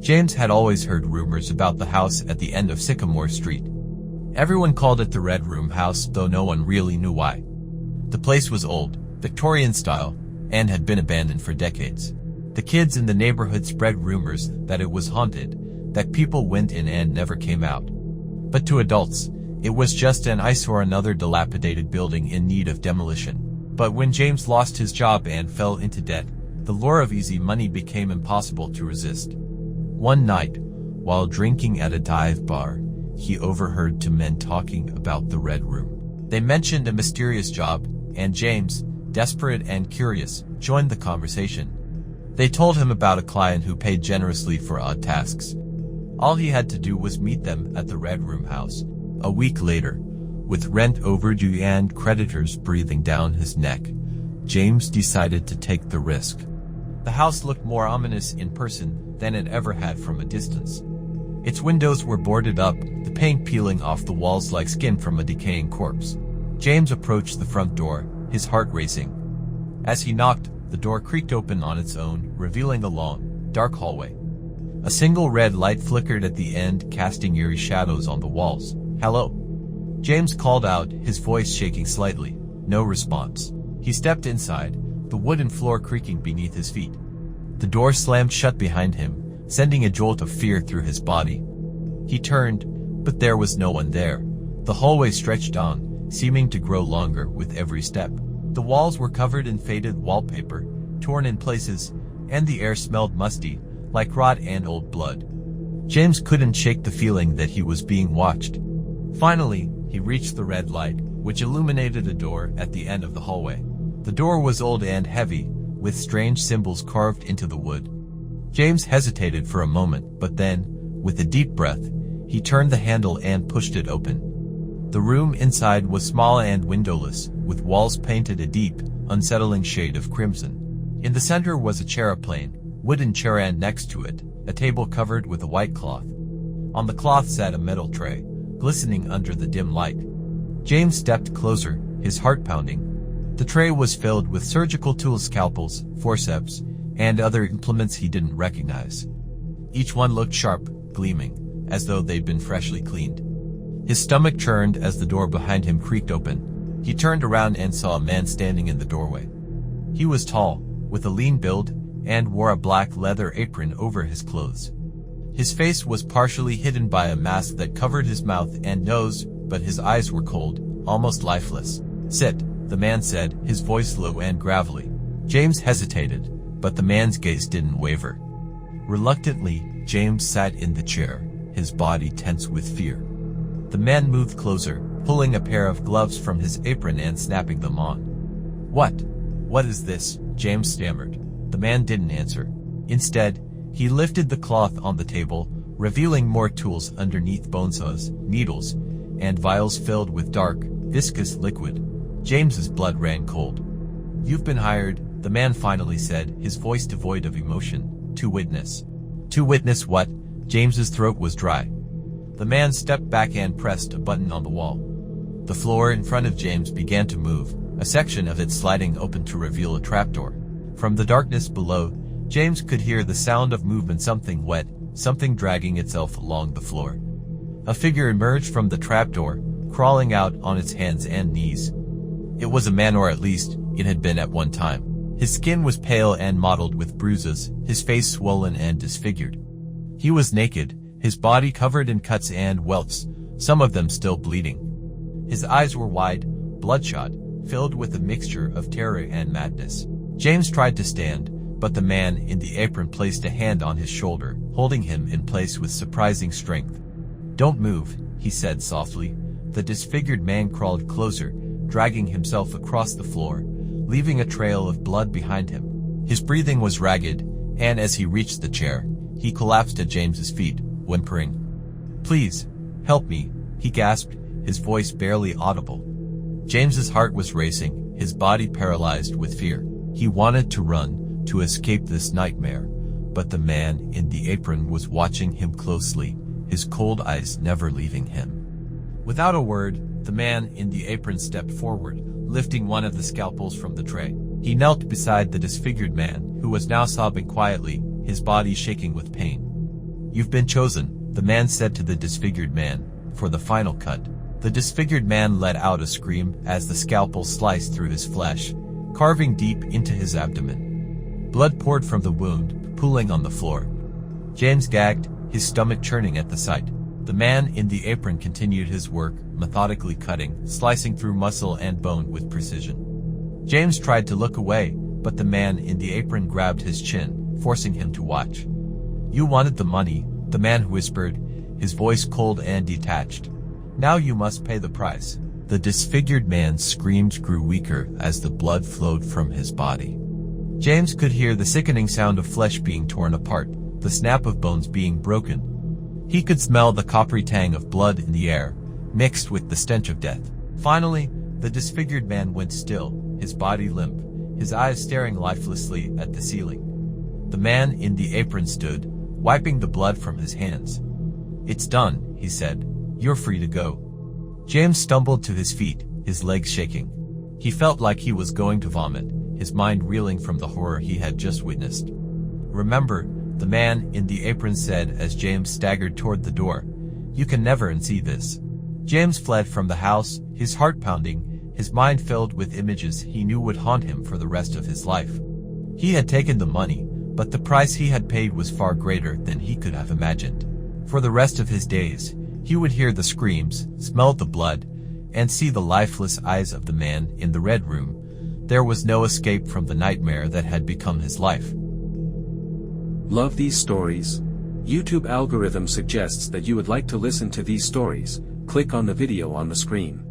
James had always heard rumors about the house at the end of Sycamore Street. Everyone called it the Red Room House, though no one really knew why. The place was old, Victorian style, and had been abandoned for decades. The kids in the neighborhood spread rumors that it was haunted, that people went in and never came out. But to adults, it was just an eyesore, another dilapidated building in need of demolition. But when James lost his job and fell into debt, the lure of easy money became impossible to resist. One night, while drinking at a dive bar, he overheard two men talking about the Red Room. They mentioned a mysterious job, and James, desperate and curious, joined the conversation. They told him about a client who paid generously for odd tasks. All he had to do was meet them at the Red Room House. A week later, with rent overdue and creditors breathing down his neck, James decided to take the risk. The house looked more ominous in person than it ever had from a distance. Its windows were boarded up, the paint peeling off the walls like skin from a decaying corpse. James approached the front door, his heart racing. As he knocked, the door creaked open on its own, revealing a long, dark hallway. A single red light flickered at the end, casting eerie shadows on the walls. "Hello?" James called out, his voice shaking slightly. No response. He stepped inside, the wooden floor creaking beneath his feet. The door slammed shut behind him, sending a jolt of fear through his body. He turned, but there was no one there. The hallway stretched on, seeming to grow longer with every step. The walls were covered in faded wallpaper, torn in places, and the air smelled musty, like rot and old blood. James couldn't shake the feeling that he was being watched. Finally, he reached the red light, which illuminated a door at the end of the hallway. The door was old and heavy, with strange symbols carved into the wood. James hesitated for a moment, but then, with a deep breath, he turned the handle and pushed it open. The room inside was small and windowless, with walls painted a deep, unsettling shade of crimson. In the center was a chair, a plain, wooden chair, and next to it, a table covered with a white cloth. On the cloth sat a metal tray, glistening under the dim light. James stepped closer, his heart pounding. The tray was filled with surgical tools, scalpels, forceps, and other implements he didn't recognize. Each one looked sharp, gleaming, as though they'd been freshly cleaned. His stomach churned as the door behind him creaked open. He turned around and saw a man standing in the doorway. He was tall, with a lean build, and wore a black leather apron over his clothes. His face was partially hidden by a mask that covered his mouth and nose, but his eyes were cold, almost lifeless. "Sit," the man said, his voice low and gravelly. James hesitated, but the man's gaze didn't waver. Reluctantly, James sat in the chair, his body tense with fear. The man moved closer, pulling a pair of gloves from his apron and snapping them on. What is this?" James stammered. The man didn't answer. Instead, he lifted the cloth on the table, revealing more tools underneath: bone saws, needles, and vials filled with dark, viscous liquid. James's blood ran cold. "You've been hired," the man finally said, his voice devoid of emotion. "To witness." "To witness what?" James's throat was dry. The man stepped back and pressed a button on the wall. The floor in front of James began to move, a section of it sliding open to reveal a trapdoor. From the darkness below, James could hear the sound of movement, something wet, something dragging itself along the floor. A figure emerged from the trapdoor, crawling out on its hands and knees. It was a man, or at least, it had been at one time. His skin was pale and mottled with bruises, his face swollen and disfigured. He was naked, his body covered in cuts and welts, some of them still bleeding. His eyes were wide, bloodshot, filled with a mixture of terror and madness. James tried to stand, but the man in the apron placed a hand on his shoulder, holding him in place with surprising strength. "Don't move," he said softly. The disfigured man crawled closer, dragging himself across the floor, leaving a trail of blood behind him. His breathing was ragged, and as he reached the chair, he collapsed at James's feet, whimpering. "Please, help me," he gasped, his voice barely audible. James's heart was racing, his body paralyzed with fear. He wanted to run, to escape this nightmare, but the man in the apron was watching him closely, his cold eyes never leaving him. Without a word, the man in the apron stepped forward, lifting one of the scalpels from the tray. He knelt beside the disfigured man, who was now sobbing quietly, his body shaking with pain. "You've been chosen," the man said to the disfigured man, "for the final cut." The disfigured man let out a scream as the scalpel sliced through his flesh, carving deep into his abdomen. Blood poured from the wound, pooling on the floor. James gagged, his stomach churning at the sight. The man in the apron continued his work, methodically cutting, slicing through muscle and bone with precision. James tried to look away, but the man in the apron grabbed his chin, forcing him to watch. "You wanted the money," the man whispered, his voice cold and detached. "Now you must pay the price." The disfigured man's screams grew weaker as the blood flowed from his body. James could hear the sickening sound of flesh being torn apart, the snap of bones being broken. He could smell the coppery tang of blood in the air, mixed with the stench of death. Finally, the disfigured man went still, his body limp, his eyes staring lifelessly at the ceiling. The man in the apron stood, wiping the blood from his hands. "It's done," he said. "You're free to go." James stumbled to his feet, his legs shaking. He felt like he was going to vomit, his mind reeling from the horror he had just witnessed. "Remember," the man in the apron said as James staggered toward the door, "you can never unsee this." James fled from the house, his heart pounding, his mind filled with images he knew would haunt him for the rest of his life. He had taken the money, but the price he had paid was far greater than he could have imagined. For the rest of his days, he would hear the screams, smell the blood, and see the lifeless eyes of the man in the red room. There was no escape from the nightmare that had become his life. Love these stories? YouTube algorithm suggests that you would like to listen to these stories. Click on the video on the screen.